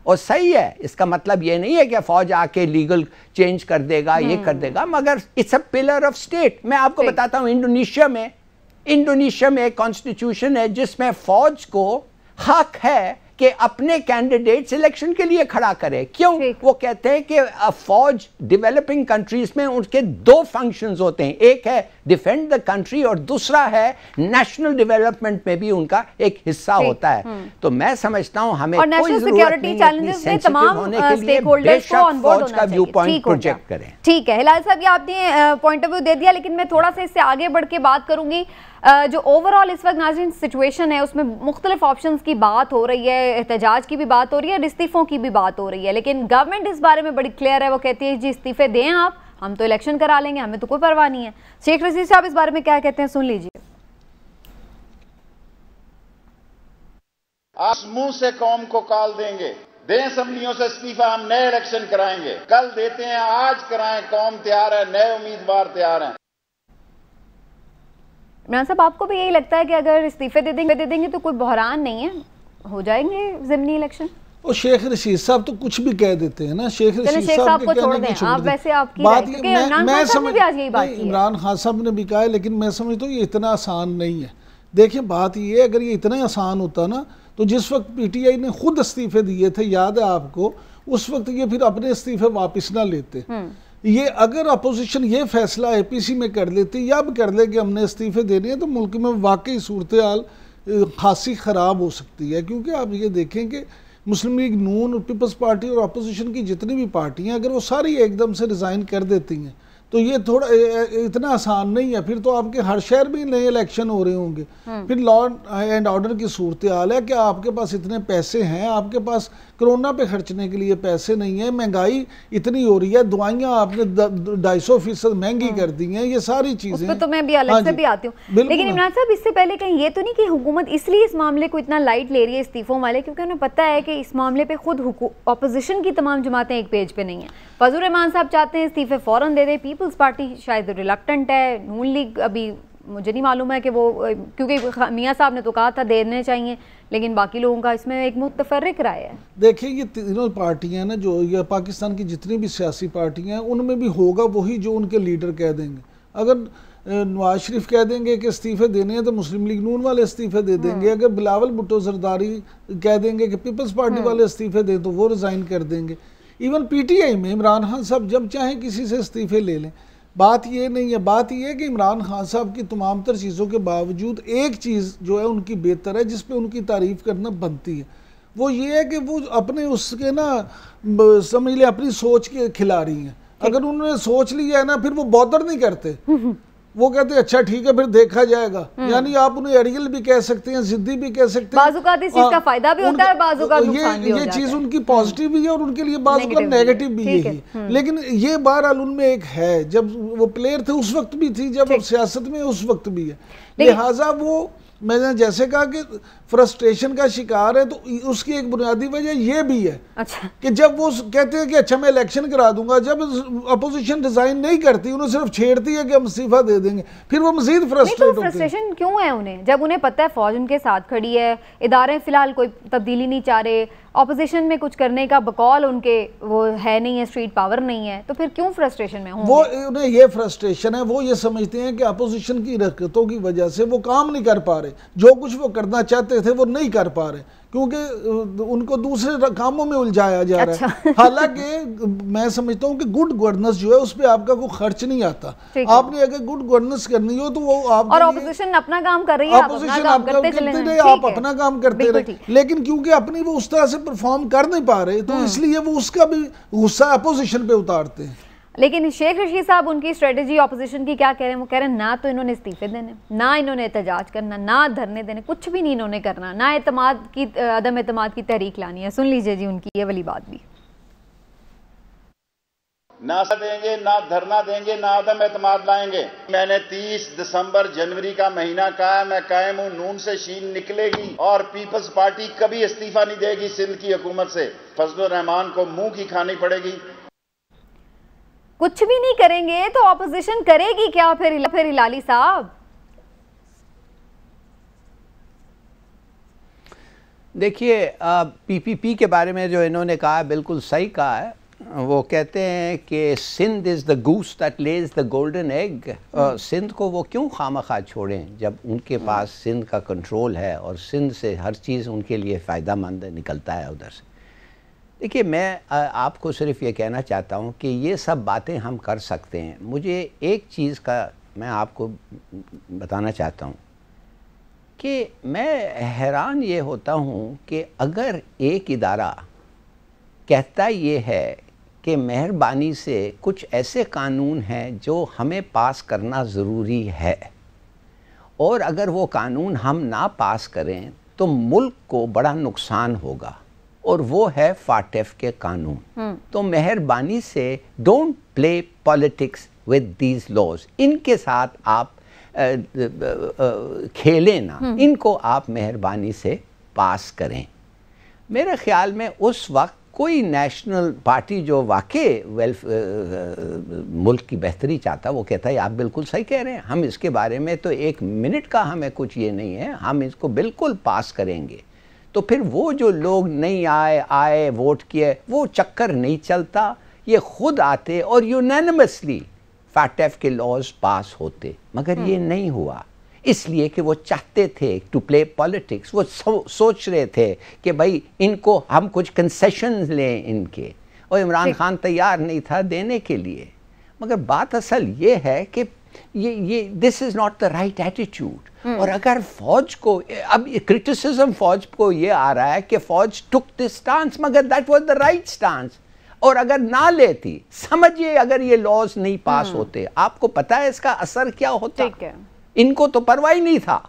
और सही है, इसका मतलब ये नहीं है कि फौज आके लीगल चेंज कर देगा, ये कर देगा, मगर it's a pillar of state. मैं आपको बताता हूं, इंडोनेशिया में एक कॉन्स्टिट्यूशन है जिसमें फौज को हक है कि अपने कैंडिडेट इलेक्शन के लिए खड़ा करे। क्यों? वो कहते हैं कि फौज डेवलपिंग कंट्रीज में उनके 2 फंक्शंस होते हैं, एक है डिफेंड द कंट्री और दूसरा है नेशनल डेवलपमेंट में भी उनका एक हिस्सा होता है। तो मैं समझता हूं हमें कोई जरूरत नहीं है सेंसिटिव होने के लिए, बेशक फौज का व्यू पॉइंट प्रोजेक्ट करें। ठीक है हिलाल साहब, ये आपने पॉइंट ऑफ व्यू दे दिया, लेकिन मैं थोड़ा सा इससे आगे बढ़ के बात करूंगी। जो ओवरऑल इस वक्त नाज़रीन सिचुएशन है उसमें मुख्तलिफ ऑप्शंस की बात हो रही है, एहतजाज की भी बात हो रही है, इस्तीफों की भी बात हो रही है, लेकिन गवर्नमेंट इस बारे में बड़ी क्लियर है। वो कहती है जी इस्तीफे दें आप, हम तो इलेक्शन करा लेंगे, हमें तो कोई परवाह नहीं है। शेख रशीद साहब इस बारे में क्या कहते हैं, सुन लीजिए। आप मुंह से कौम को काल देंगे, दें असेंबलियों से इस्तीफा, हम नए इलेक्शन कराएंगे, कल देते हैं, आज कराएं, कौम तैयार है, नए उम्मीदवार तैयार हैं। इमरान साहब, आपको भी यही लगता है कि अगर इस्तीफे दे देंगे तो कोई बहरान नहीं है, हो जाएंगे ज़िमनी इलेक्शन? और शेख रशीद साहब तो कुछ भी कह देते हैं ना, शेख रशीद साहब को छोड़ दें आप, वैसे आपकी बात मैं समझ इमरान खान साहब ने भी कहा है, लेकिन मैं समझता हूँ ये इतना आसान नहीं है। देखिए बात ये, अगर ये इतना आसान होता ना तो जिस वक्त पीटीआई ने खुद इस्तीफे दिए थे, याद है आपको, उस वक्त ये फिर अपने इस्तीफे वापस ना लेते। ये अगर अपोजिशन ये फैसला एपीसी में कर लेती या अब कर ले कि हमने इस्तीफे देने हैं, तो मुल्क में वाकई सूरत हाल खासी ख़राब हो सकती है। क्योंकि आप ये देखें कि मुस्लिम लीग नून, पीपल्स पार्टी और अपोजिशन की जितनी भी पार्टियां, अगर वो सारी एकदम से रिज़ाइन कर देती हैं तो ये थोड़ा इतना आसान नहीं है। फिर तो आपके हर शहर में नए इलेक्शन हो रहे होंगे, फिर लॉ एंड ऑर्डर की सूरत हाल है। क्या आपके पास इतने पैसे हैं? आपके पास कोरोना पे खर्चने के लिए पैसे नहीं है, महंगाई इतनी हो रही है, दवाइयाँ आपने 250% महंगी कर दी हैं, ये सारी चीज़ें। तो मैं भी अलग से भी आती हूँ, लेकिन इमरान साहब इससे पहले कहीं ये तो नहीं कि हुकूमत इसलिए इस मामले को इतना लाइट ले रही है इस्तीफों वाले, क्योंकि उन्हें पता है कि इस मामले पे खुद अपोजिशन की तमाम जमातें एक पेज पे नहीं है। फजल रहमान साहब चाहते हैं इस्तीफे फ़ौरन दे दे, पीपल्स पार्टी शायद रिलक्टेंट है, नून लीग अभी मुझे नहीं मालूम है कि वो, क्योंकि मियाँ साहब ने तो कहा था देने चाहिए, लेकिन बाकी लोगों का इसमें एक मुतफर्रिक राय है। देखिए ये तीनों पार्टियां ना, जो ये पाकिस्तान की जितनी भी सियासी पार्टियां हैं, उनमें भी होगा वही जो उनके लीडर कह देंगे। अगर नवाज शरीफ कह देंगे कि इस्तीफे देने हैं तो मुस्लिम लीग नून वाले इस्तीफे दे देंगे। अगर बिलावल भुट्टो जरदारी कह देंगे कि पीपल्स पार्टी वाले इस्तीफे दें तो वो रिज़ाइन कर देंगे। इवन पीटीआई में इमरान खान साहब जब चाहें किसी से इस्तीफे ले लें। बात ये नहीं है, बात ये है कि इमरान खान साहब की तमाम तर चीज़ों के बावजूद एक चीज़ जो है उनकी बेहतर है, जिस पे उनकी तारीफ़ करना बनती है, वो ये है कि वो अपने उसके ना समझ ले अपनी सोच के खिलाड़ी हैं। अगर उन्होंने सोच लिया है ना, फिर वो बॉदर नहीं करते, वो कहते हैं अच्छा ठीक है फिर देखा जाएगा। यानी आप उन्हें अड़ियल भी कह सकते हैं, जिद्दी भी कह सकते हैं, बाज़ इस चीज़ का फायदा भी होता है, बाज़ नुकसान भी हो जाता है। ये चीज़ उनकी पॉजिटिव भी है और उनके लिए बाज़ नेगेटिव भी यही। लेकिन ये बहरहाल उनमें एक है, जब वो प्लेयर थे उस वक्त भी थी, जब सियासत में उस वक्त भी है। लिहाजा वो, मैंने जैसे कहा कि फ्रस्ट्रेशन का शिकार है, तो उसकी एक बुनियादी वजह ये भी है कि जब वो कहते हैं कि अच्छा मैं इलेक्शन करा दूंगा, जब अपोजिशन डिजाइन नहीं करती, उन्हें सिर्फ छेड़ती है कि हम इस्तीफा दे देंगे, फिर वो मजीद फ्रस्ट्रेट होते हैं। फ्रस्ट्रेशन क्यों है उन्हें, जब उन्हें पता है फौज उनके साथ खड़ी है, इदारे फिलहाल कोई तब्दीली नहीं चाह रहे, ऑपोजिशन में कुछ करने का बकौल उनके वो है नहीं है, स्ट्रीट पावर नहीं है, तो फिर क्यों फ्रस्ट्रेशन में होंगे? वो उन्हें ये फ्रस्ट्रेशन है, वो ये समझते हैं कि अपोजिशन की हरकतों की वजह से वो काम नहीं कर पा रहे, जो कुछ वो करना चाहते थे वो नहीं कर पा रहे, क्योंकि उनको दूसरे कामों में उलझाया जा रहा है। हालांकि मैं समझता हूँ कि गुड गवर्नेंस जो है उस पर आपका कोई खर्च नहीं आता। आपने अगर गुड गवर्नेंस करनी हो तो वो आप, और ऑपोजिशन अपना काम कर रही है, ऑपोजिशन आप अपना काम करते रहे, लेकिन क्योंकि अपनी वो उस तरह से परफॉर्म कर नहीं पा रहे, तो इसलिए वो उसका भी गुस्सा अपोजिशन पे उतारते हैं। लेकिन शेख रशीद साहब उनकी स्ट्रेटजी ऑपोजिशन की क्या कह रहे हैं? वो कह रहे हैं ना तो इन्होंने इस्तीफे देने, ना इन्होंने एहतजाज करना, ना धरने देने, कुछ भी नहीं इन्होंने करना, ना एतमाद की अदम एतमाद की तहरीक लानी है। सुन लीजिए जी उनकी ये वाली बात भी। ना देंगे, ना धरना देंगे, ना अदम एतमाद लाएंगे। मैंने 30 दिसंबर जनवरी का महीना कहा, मैं कायम हूं, नून से शीन निकलेगी और पीपल्स पार्टी कभी इस्तीफा नहीं देगी सिंध की हुकूमत से। फजल रहमान को मुंह की खानी पड़ेगी। कुछ भी नहीं करेंगे तो ऑपोजिशन करेगी क्या फिर हिलाली साहब? देखिए पीपीपी के बारे में जो इन्होंने कहा बिल्कुल सही कहा है। वो कहते हैं कि Sindh is the goose that lays the golden egg. Sindh को वो क्यों खामखा छोड़ें जब उनके पास सिंध का कंट्रोल है और सिंध से हर चीज़ उनके लिए फ़ायदा मंद निकलता है उधर से। देखिए मैं आपको सिर्फ ये कहना चाहता हूँ कि ये सब बातें हम कर सकते हैं। मुझे एक चीज़ का मैं आपको बताना चाहता हूँ कि मैं हैरान ये होता हूँ कि अगर एक इदारा कहता ये है कि मेहरबानी से कुछ ऐसे कानून हैं जो हमें पास करना ज़रूरी है, और अगर वो कानून हम ना पास करें तो मुल्क को बड़ा नुकसान होगा, और वो है फाटेफ के कानून। तो मेहरबानी से don't play politics with these laws. इनके साथ आप खेलें ना, इनको आप मेहरबानी से पास करें। मेरे ख्याल में उस वक्त कोई नेशनल पार्टी जो वाकई मुल्क की बेहतरी चाहता, वो कहता है आप बिल्कुल सही कह रहे हैं, हम इसके बारे में तो एक मिनट का हमें कुछ ये नहीं है, हम इसको बिल्कुल पास करेंगे। तो फिर वो जो लोग नहीं आए वोट किए, वो चक्कर नहीं चलता, ये खुद आते और यूनानिमसली फैटेफ के लॉज पास होते। मगर ये नहीं हुआ, इसलिए कि वो चाहते थे टू प्ले पॉलिटिक्स। वो सोच रहे थे कि भाई इनको हम कुछ कंसेशन लें इनके, और इमरान खान तैयार नहीं था देने के लिए। मगर बात असल ये है कि ये this is not the right attitude. और अगर फौज को अब क्रिटिसिज्म फौज को ये आ रहा है कि फौज टुक दिस स्टांस, मगर that was the right stance. और अगर ना लेती, समझिए अगर ये लॉज नहीं पास होते, आपको पता है इसका असर क्या होता। ठीक है, इनको तो परवाह ही नहीं था।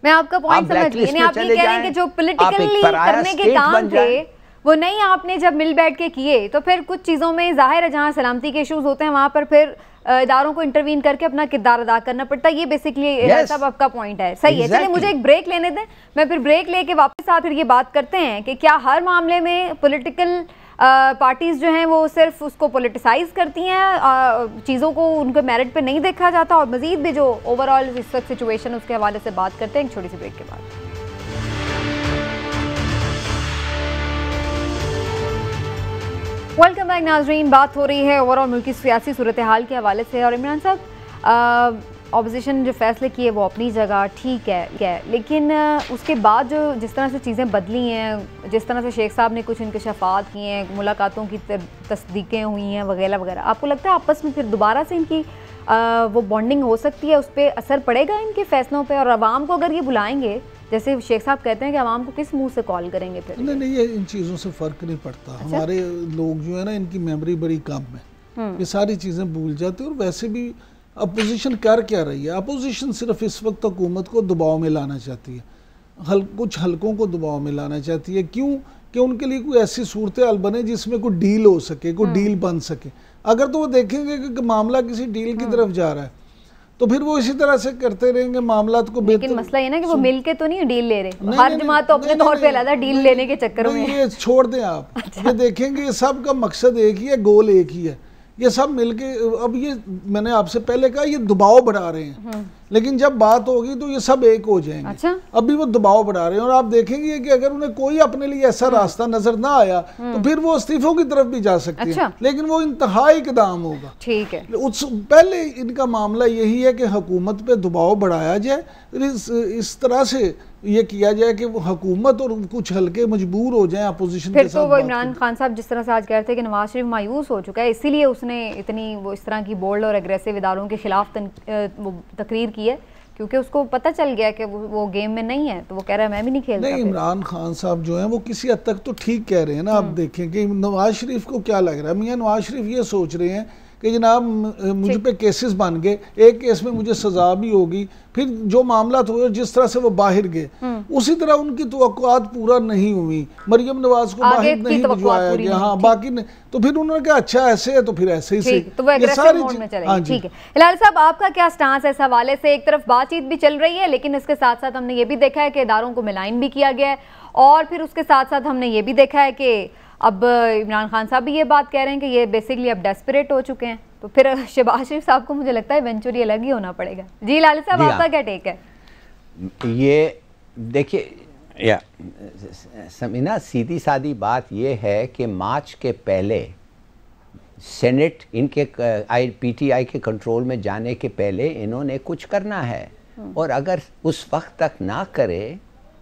मैं आपका पॉइंट समझ गई। आप ये कह रहे हैं कि जो पॉलिटिकली करने के काम थे वो नहीं आपने जब मिल बैठ के किए, तो फिर कुछ चीज़ों में जाहिर है जहाँ सलामती के इश्यूज होते हैं वहाँ पर फिर इदारों को इंटरवीन करके अपना किरदार अदा करना पड़ता है। ये बेसिकली सब आपका पॉइंट है। सही है, चलिए मुझे एक ब्रेक लेने दें, मैं फिर ब्रेक लेके वापस आ फिर ये बात करते हैं कि क्या हर मामले में पॉलिटिकल पार्टीज़ जो हैं वो सिर्फ उसको पॉलिटिसाइज करती हैं, चीज़ों को उनके मेरिट पे नहीं देखा जाता। और मज़ीद भी जो ओवरऑल इस वक्त सिचुएशन उसके हवाले से बात करते हैं एक छोटी सी ब्रेक के बाद। वेलकम बैक नाजरीन, बात हो रही है ओवरऑल मुल्क की सियासी सूरत हाल के हवाले से। और इमरान साहब, ऑपोजिशन जो फैसले किए वो अपनी जगह ठीक है, लेकिन उसके बाद जो जिस तरह से चीज़ें बदली हैं, जिस तरह से शेख साहब ने कुछ इंकशाफात किए हैं, मुलाकातों की तस्दीकें हुई हैं वगैरह वगैरह, आपको लगता है आपस में फिर दोबारा से इनकी वो बॉन्डिंग हो सकती है, उस पर असर पड़ेगा इनके फैसलों पर? और आवाम को अगर ये बुलाएंगे, जैसे शेख साहब कहते हैं कि आवाम को किस मुंह से कॉल करेंगे फिर? नहीं, ये इन चीज़ों से फ़र्क नहीं पड़ता। अच्छा? हमारे लोग जो है ना, इनकी मेमोरी बड़ी कम है, ये सारी चीज़ें भूल जाते हैं। और वैसे भी अपोजिशन कर क्या रही है? अपोजिशन सिर्फ इस वक्त हुकूमत को दबाव में लाना चाहती है, कुछ हलकों को दबाव में लाना चाहती है। क्यों? कि उनके लिए कोई ऐसी सूरत हाल बने जिसमें कोई डील हो सके, कोई डील बन सके। अगर तो वो देखेंगे कि मामला किसी डील की तरफ जा रहा है, तो फिर वो इसी तरह से करते रहेंगे मामला को। लेकिन मसला ये ना कि वो मिलके तो नहीं डील ले रहे, हर जमात तो अपने तौर पे अलग डील लेने के चक्कर में। ये छोड़ दें आप। ये देखेंगे सब का मकसद एक ही है, गोल एक ही है। ये सब मिलके, अब ये मैंने आपसे पहले कहा, ये दबाव बढ़ा रहे हैं, लेकिन जब बात होगी तो ये सब एक हो जाएंगे। अच्छा? अभी वो दबाव बढ़ा रहे हैं। और आप देखेंगे कि अगर उन्हें कोई अपने लिए ऐसा रास्ता नजर ना आया तो फिर वो इस्तीफों की तरफ भी जा सकती है, लेकिन वो इंतहाई इक़दाम होगा। ठीक है, पहले इनका मामला यही है कि हुकूमत पे दबाव बढ़ाया जाए, इस तरह से ये किया जाए कि वो हुकूमत और कुछ हल्के मजबूर हो जाएं अपोजिशन के साथ। फिर तो वो इमरान खान साहब जिस तरह से आज कह रहे थे कि नवाज शरीफ मायूस हो चुका है, इसीलिए उसने इतनी वो इस तरह की बोल्ड और एग्रेसिव इदारों के खिलाफ तकरीर की है, क्योंकि उसको पता चल गया कि वो गेम में नहीं है, तो वो कह रहा है मैं भी नहीं खेलता। नहीं, इमरान खान साहब जो हैं वो किसी हद तक तो ठीक कह रहे हैं ना। आप देखें कि नवाज शरीफ को क्या लग रहा है, मियां नवाज शरीफ ये सोच रहे हैं कि जनाब मुझ पे केसेस बन गए, एक केस में मुझे सजा भी होगी, फिर जो मामला हुए जिस तरह से वो बाहर गए उसी तरह उनकी तवक्कुआत पूरा नहीं हुई। मरियम नवाज को बाहर नहीं भिजवाया गया, हाँ बाकी नहीं, तो फिर उन्होंने कहा अच्छा ऐसे है तो फिर ऐसे ही से तो वो एग्रेसिव मोड में चलेंगे। ठीक है, हिलाल साहब आपका क्या स्टांस है इस हवाले से? एक तरफ बातचीत भी चल रही है, लेकिन इसके साथ साथ हमने ये भी देखा है कि इदारों को मिलाइन भी किया गया है, और फिर उसके साथ साथ हमने ये भी देखा है कि अब इमरान खान साहब भी ये बात कह रहे हैं कि ये बेसिकली अब डेस्परेट हो चुके हैं, तो फिर शहबाज शरीफ साहब को मुझे लगता है इवेंचुअली अलग ही होना पड़ेगा। जी लाली साहब, आपका क्या टेक है? ये देखिए या समीना, सीधी सादी बात ये है कि मार्च के पहले सेनेट इनके पीटीआई के कंट्रोल में जाने के पहले इन्होंने कुछ करना है, और अगर उस वक्त तक ना करे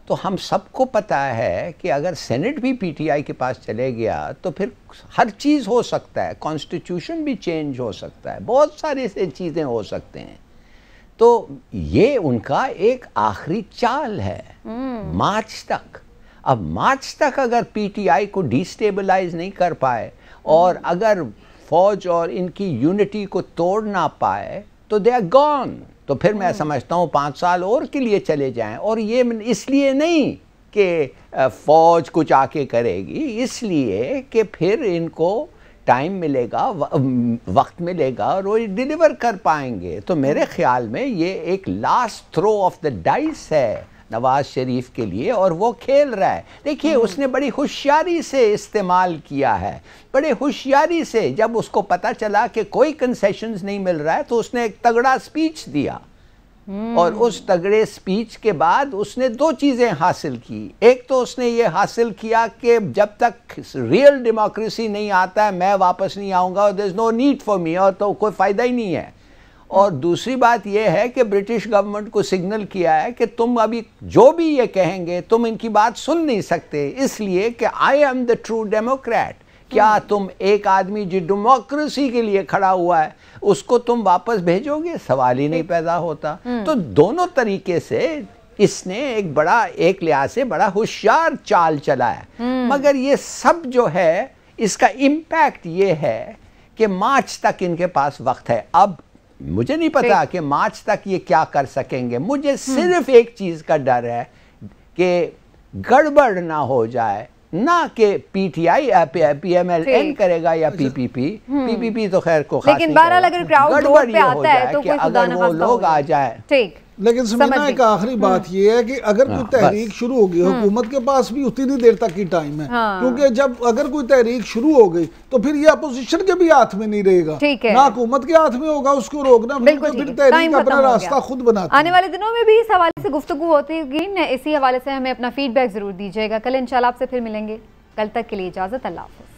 तो हम सबको पता है कि अगर सेनेट भी पीटीआई के पास चले गया तो फिर हर चीज़ हो सकता है, कॉन्स्टिट्यूशन भी चेंज हो सकता है, बहुत सारी से चीज़ें हो सकते हैं। तो ये उनका एक आखिरी चाल है मार्च तक। अब मार्च तक अगर पीटीआई को डिस्टेबलाइज नहीं कर पाए और अगर फौज और इनकी यूनिटी को तोड़ ना पाए तो दे आर गॉन। तो फिर मैं समझता हूँ 5 साल और के लिए चले जाएं, और ये इसलिए नहीं कि फ़ौज कुछ आके करेगी, इसलिए कि फिर इनको टाइम मिलेगा, वक्त मिलेगा और वो डिलीवर कर पाएंगे। तो मेरे ख्याल में ये एक last throw of the dice है नवाज शरीफ के लिए, और वो खेल रहा है। देखिए उसने बड़ी होशियारी से इस्तेमाल किया है, बड़े होशियारी से। जब उसको पता चला कि कोई कंसेशंस नहीं मिल रहा है तो उसने एक तगड़ा स्पीच दिया और उस तगड़े स्पीच के बाद उसने दो चीज़ें हासिल की। एक तो उसने ये हासिल किया कि जब तक रियल डेमोक्रेसी नहीं आता है मैं वापस नहीं आऊँगा और there is no need for me, और तो कोई फ़ायदा ही नहीं है। और दूसरी बात यह है कि ब्रिटिश गवर्नमेंट को सिग्नल किया है कि तुम अभी जो भी ये कहेंगे तुम इनकी बात सुन नहीं सकते, इसलिए कि I am the true Democrat. क्या तुम एक आदमी जो डेमोक्रेसी के लिए खड़ा हुआ है उसको तुम वापस भेजोगे? सवाल ही नहीं पैदा होता। तो दोनों तरीके से इसने एक लिहाज से बड़ा होशियार चाल चला है। मगर ये सब जो है इसका इम्पैक्ट ये है कि मार्च तक इनके पास वक्त है। अब मुझे नहीं पता कि मार्च तक ये क्या कर सकेंगे। मुझे सिर्फ एक चीज का डर है कि गड़बड़ ना हो जाए, ना कि पीटीआई पीएमएल करेगा या पीपीपी तो खैर को, लेकिन बहरहाल अगर क्राउड रोड पे आता है तो कोई खुदा अगर वो लोग आ जाए। ठीक, लेकिन समीना एक आखिरी बात ये है कि अगर कोई तहरीक शुरू होगी, हुकूमत के पास भी उतनी देर तक ही टाइम है, क्योंकि जब अगर कोई तहरीक शुरू हो गई तो फिर ये अपोजिशन के भी हाथ में नहीं रहेगा, ना हुकूमत के हाथ में होगा उसको रोकना, फिर तहरीक अपना रास्ता खुद बनाती। आने वाले दिनों में भी इस हवाले से गुफ्तगू होती होगी, इसी हवाले से हमें अपना फीडबैक जरूर दीजिएगा। कल इंशाल्लाह आपसे फिर मिलेंगे। कल तक के लिए इजाजत, अल्लाह हाफ़िज़।